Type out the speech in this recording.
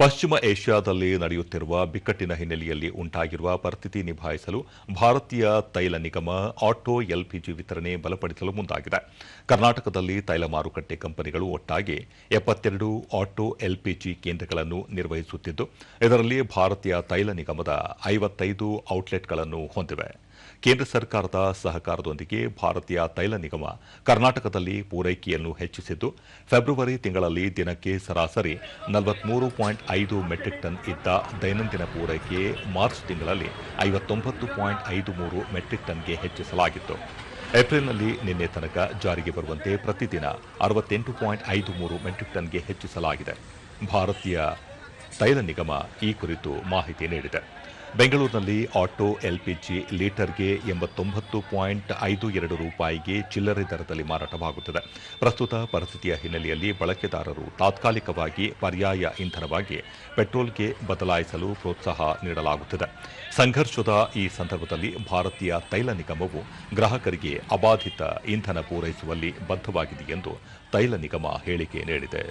ಪಶ್ಚಿಮ ಏಷ್ಯಾದಲ್ಲಿ ನಡೆಯುತ್ತಿರುವ ಬಿಕ್ಕಟ್ಟಿನ ಹಿನ್ನೆಲೆಯಲ್ಲಿ ಉಂಟಾಗಿರುವ ಪರಿಸ್ಥಿತಿ ನಿಭಾಯಿಸಲು ಭಾರತೀಯ ತೈಲ ನಿಗಮ ಆಟೋ ಎಲ್ಪಿಜಿ ವಿತರಣೆ ಬಲಪಡಿಸಲು ಮುಂದಾಗಿದೆ. ಕರ್ನಾಟಕದಲ್ಲಿ ತೈಲ ಮಾರುಕಟ್ಟೆ ಕಂಪನಿಗಳು ಒಟ್ಟಾಗಿ 72 ಆಟೋ ಎಲ್ಪಿಜಿ ಕೇಂದ್ರಗಳನ್ನು ನಿರ್ವಹಿಸುತ್ತಿದ್ದು, ಇದರಲ್ಲಿ ಭಾರತೀಯ ತೈಲ ನಿಗಮದ 55 ಔಟ್ಲೆಟ್ಗಳನ್ನು ಹೊಂದಿವೆ. ಕೇಂದ್ರ ಸರ್ಕಾರದ ಸಹಕಾರದೊಂದಿಗೆ ಭಾರತೀಯ ತೈಲ ನಿಗಮ ಕರ್ನಾಟಕದಲ್ಲಿ ಪೂರೈಕೆಯನ್ನು ಹೆಚ್ಚಿಸಿದ್ದು, ಫೆಬ್ರವರಿ ತಿಂಗಳಲ್ಲಿ ದಿನಕ್ಕೆ ಸರಾಸರಿ 43.5 ಮೆಟ್ರಿಕ್ ಟನ್ ಇದ್ದ ದೈನಂದಿನ ಪೂರೈಕೆ ಮಾರ್ಚ್ ತಿಂಗಳಲ್ಲಿ 59.53 ಮೆಟ್ರಿಕ್ ಟನ್ಗೆ ಹೆಚ್ಚಿಸಲಾಗಿತ್ತು. ಏಪ್ರಿಲ್ನಲ್ಲಿ ನಿನ್ನೆ ತನಕ ಜಾರಿಗೆ ಬರುವಂತೆ ಪ್ರತಿದಿನ 68.53 ಮೆಟ್ರಿಕ್ ಟನ್ಗೆ ಹೆಚ್ಚಿಸಲಾಗಿದೆ. ಭಾರತೀಯ ತೈಲ ನಿಗಮ ಈ ಕುರಿತು ಮಾಹಿತಿ ನೀಡಿದೆ. ಬೆಂಗಳೂರಿನಲ್ಲಿ ಆಟೋ ಎಲ್ಪಿಜಿ ಲೀಟರ್ಗೆ 89.52 ರೂಪಾಯಿಗೆ ಚಿಲ್ಲರೆ ದರದಲ್ಲಿ ಮಾರಾಟವಾಗುತ್ತಿದೆ. ಪ್ರಸ್ತುತ ಪರಿಸ್ಥಿತಿಯ ಹಿನ್ನೆಲೆಯಲ್ಲಿ ಬಳಕೆದಾರರು ತಾತ್ಕಾಲಿಕವಾಗಿ ಪರ್ಯಾಯ ಇಂಧನವಾಗಿ ಪೆಟ್ರೋಲ್ಗೆ ಬದಲಾಯಿಸಲು ಪ್ರೋತ್ಸಾಹ ನೀಡಲಾಗುತ್ತಿದೆ. ಸಂಘರ್ಷದ ಈ ಸಂದರ್ಭದಲ್ಲಿ ಭಾರತೀಯ ತೈಲ ನಿಗಮವು ಗ್ರಾಹಕರಿಗೆ ಅಬಾಧಿತ ಇಂಧನ ಪೂರೈಸುವಲ್ಲಿ ಬದ್ಧವಾಗಿದೆ ಎಂದು ತೈಲ ನಿಗಮ ಹೇಳಿಕೆ ನೀಡಿದೆ.